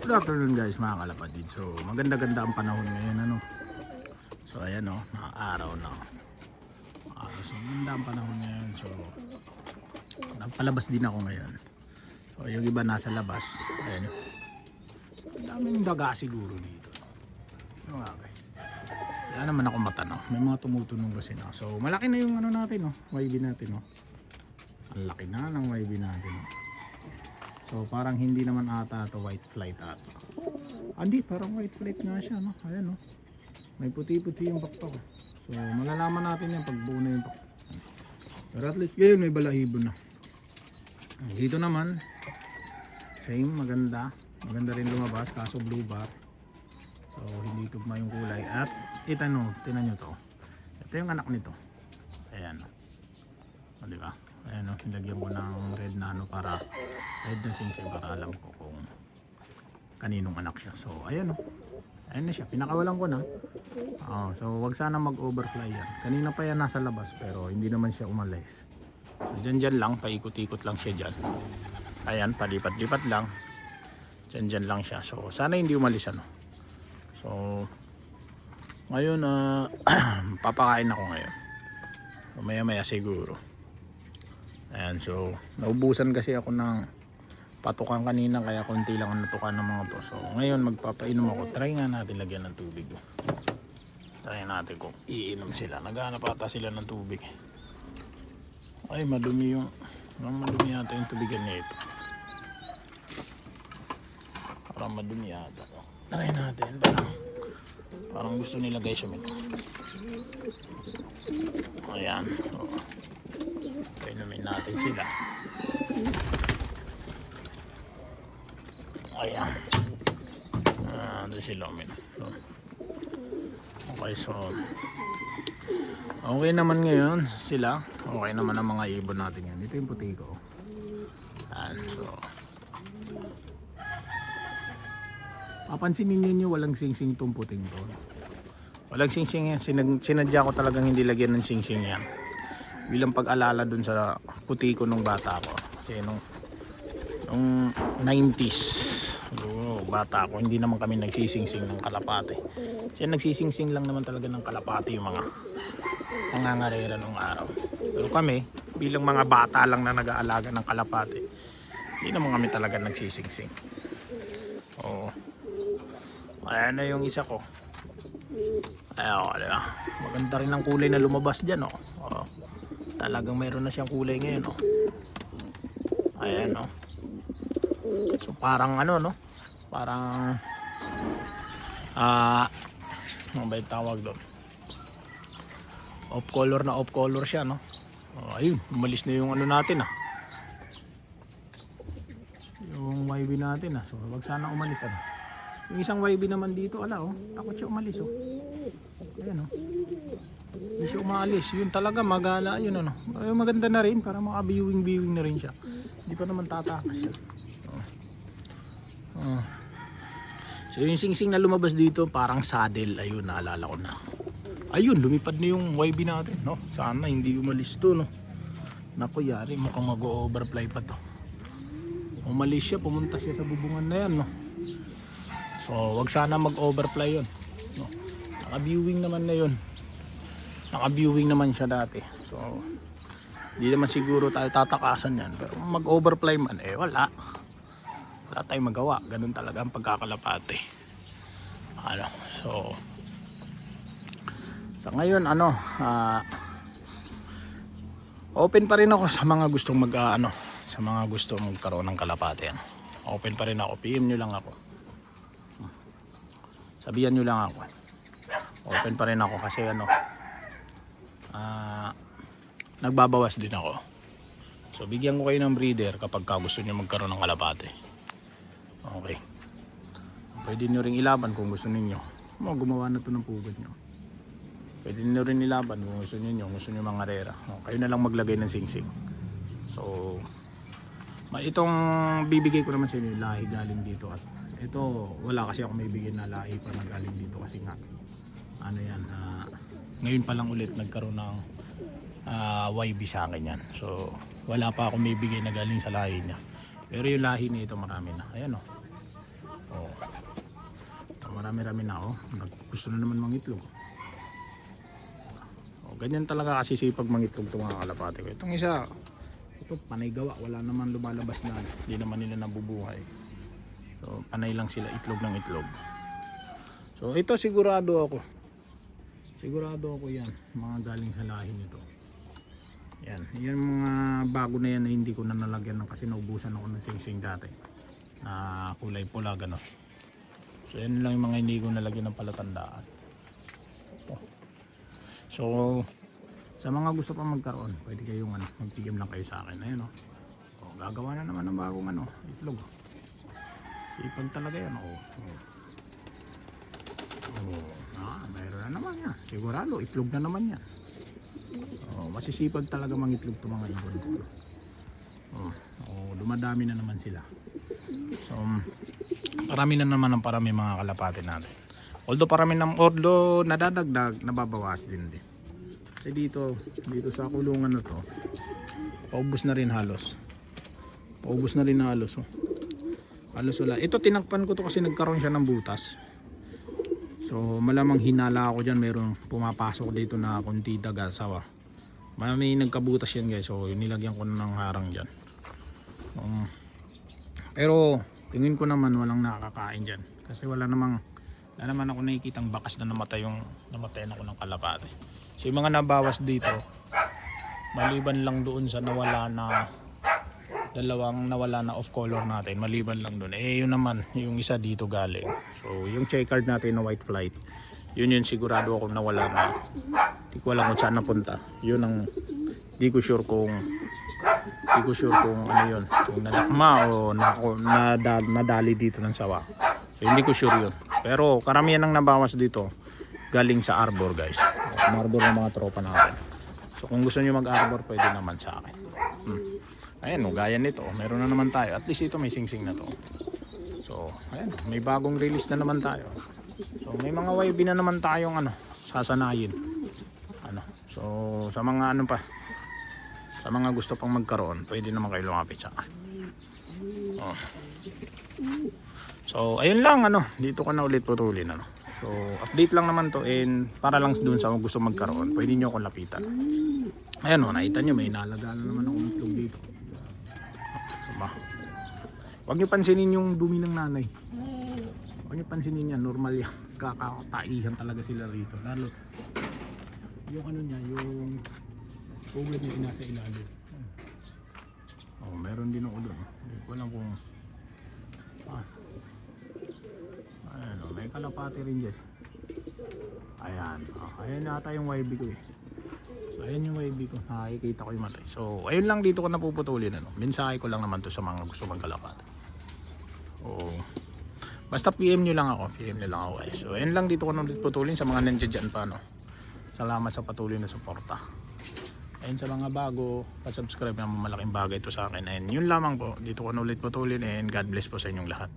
Good afternoon guys mga kalapatid. So maganda-ganda ang panahon ngayon ano. So ayan o, mga araw na. So maganda ang panahon ngayon. So nagpalabas din ako ngayon. So yung iba nasa labas. Ayan. Daming daga siguro dito. Ano nga ba? Wala naman ako matanong. May mga tumutunog kasi na. So malaki na yung ano natin YB natin Ang laki na ng YB natin So parang hindi naman ata ito white flight ata. Hindi, parang white flight nga siya no. Ayan May puti-puti yung bakpak. So malalaman natin yan pag buo na yung bakpak. Pero at least ngayon may balahibo na. Dito naman same, maganda. Maganda rin lumabas kaso blue bar. So hindi tugma yung kulay. At tinan nyo to. Ito yung anak nito. Ayan o, diba? Ayan nilagyan ko ng red na para red na singsing para alam ko kung kaninong anak siya. So ayan ayan na siya, pinakawalan ko na. So wag sana mag overfly yan. Kanina pa yan nasa labas pero hindi naman siya umalis. So dyan lang, paikot-ikot lang siya dyan. Ayan, palipat-lipat lang. Dyan lang siya. So sana hindi umalis So ngayon papakain ako ngayon. So, maya siguro. Ayan, so naubusan kasi ako ng patukan kanina kaya konti lang ang natukan ng mga to. So ngayon magpapainom ako. Try nga natin lagyan ng tubig. Try natin kung iinom sila. Naghahanap ata sila ng tubig. Ay madumi madumi yata yung tubigan niya ito. Parang madumi yata. Try natin. Parang gusto nila guys yung ito. Ayan. So, inumin natin sila. Ayan. Doon sila uminom. So, okay, so okay naman ngayon sila. Okay naman ang mga ibon natin yan. Ito yung puti ko. Ayan, so papansinin ninyo walang singsing itong puting to. Walang singsing yan. Sinadya ko talagang hindi lagyan ng singsing yan. Bilang pag-alala dun sa puti ko nung bata ko. Kasi nung 90s bata ko, hindi naman kami nagsisingsing ng kalapate. Kasi nagsisingsing lang naman talaga ng kalapate yung mga nangangarera nung araw. Pero kami, bilang mga bata lang na nag-aalaga ng kalapate, hindi naman kami talaga nagsisingsing. Ayan na yung isa ko. Ayan, maganda rin ang kulay na lumabas dyan talagang mayroon na siyang kulay ngayon Ayan So parang parang ano ba yung tawag doon? Off color siya ayun, umalis na yung natin yung YB natin so wag sana umalis yung isang YB naman dito takot siya umalis ayan hindi siya umalis, yun talaga magala yun ay, maganda na rin para maka-viewing na rin siya, hindi pa naman tatakas yan. So yung singsing na lumabas dito parang saddle, ayun naalala ko na, ayun lumipad na yung YB natin sana hindi umalis to naku yari mukhang mag-overfly pa to, umalis siya, pumunta siya sa bubungan na yan so wag sana mag-overfly yun naka-viewing naman na yun, naka-viewing naman siya dati so hindi naman siguro tayo tatakasan yan, pero mag-overfly man wala tayong magawa, ganun talaga ang pagkakalapate so sa ngayon open pa rin ako sa mga gustong sa mga gustong magkaroon ng kalapate open pa rin ako, PM nyo lang ako, sabihan nyo lang ako, open pa rin ako kasi nagbabawas din ako, so bigyan ko kayo ng breeder kapag gusto nyo magkaroon ng kalapate. Okay, pwede nyo rin ilaban kung gusto ninyo gumawa na to ng pugad nyo, pwede nyo rin ilaban kung gusto nyo mga rera kayo na lang maglagay ng singsing. So itong bibigay ko naman sa inyo lahi galing dito at ito wala kasi ako may bigay na lahi pa na galing dito kasi nga ngayon pa lang ulit nagkaroon ng YB sa akin yan, so wala pa ako may bigay na galing sa lahi niya. Pero yung lahi nito marami na. Ayan Oh. Marami-rami na oh. Gusto na naman mangitlog. Oh, ganyan talaga kasi sipag mangitlog itong mga kalapate ko. Itong isa, ito panay gawa, wala naman lumalabas na, hindi naman nila nabubuhay. So panay lang sila itlog ng itlog. So ito sigurado ako yan, mga galing sa lahi nito. Yan, yung mga bago na yan na hindi ko na nalagyan ng kasi naubusan ako ng singsing dati na kulay pula gano'n. So yan lang yung mga hindi ko nalagyan ng palatandaan. So sa mga gusto pa magkaroon, pwede kayong mag-PM lang kayo sa akin. Ayun oh. Gagawa na naman ng bagong itlog. Sipag talaga yan mayroon na naman yan. Sigurado itlog na naman yan. Masisipag talaga mangitlog itong mga ibon ko. Dumadami na naman sila. So parami na naman ang parami mga kalapate natin. Although nadadagdag, nababawas din. Kasi dito sa kulungan na to, paubos na rin halos. Halos wala. Ito tinakpan ko to kasi nagkaroon siya ng butas. So malamang hinala ako dyan, mayroong pumapasok dito na kunti daga sawa. May nagkabutas yan guys, so nilagyan ko na ng harang dyan. Pero tingin ko naman walang nakakain dyan. Kasi wala naman ako nakikitang bakas na namatayan ako ng kalapate. So yung mga nabawas dito, maliban lang doon sa dalawang nawala na off color natin, maliban lang doon. Yun naman, yung isa dito galing. So yung checkered natin na white flight, yun sigurado ako nawala na. Hindi ko alam kung saan napunta. Yun ang hindi ko sure kung ano yun, kung nalakma o nadali dito ng sawa. So hindi ko sure yun. Pero karamihan ng nabawas dito galing sa arbor guys. Arbor ng mga tropa natin. So kung gusto niyo mag-arbor, pwede naman sa akin. Ayan, gaya nito, meron na naman tayo. At least ito may singsing na to. So, ayan, may bagong release na naman tayo. So, may mga YB na naman tayong sasanayin. So, sa mga sa mga gusto pang magkaroon, pwede naman kayo lumapit sa akin. So, ayun lang, dito ka na ulit putulin, So, update lang naman to, and para lang dun sa gusto magkaroon, pwede nyo akong lapitan. Ayan, nakita nyo, may nalaga na naman akong itlog dito. Huwag nyo pansinin yung dumi ng nanay. Huwag nyo pansinin yan, normal yan. Kakataihan talaga sila rito. Lalo yung niya, yung ugat niya nasa ilalim. Meron din ako doon. Hindi ko alam kung may kalapati rin dyan. Ayan yata yung YB ko Ayan yung YB ko, nakikita ko yung matay. So ayun lang, dito ko napuputulin. Mensahe ko lang naman to sa mga gusto magkalapati. Basta PM nyo lang ako guys. So ayun lang, dito ko napuputulin sa mga nandiyan dyan pa. Salamat sa patuloy na suporta. Ayun, sa mga bago, pa-subscribe naman, malaking bagay ito sa akin. And yun lamang po, dito ko na ulit putulin, and God bless po sa inyong lahat.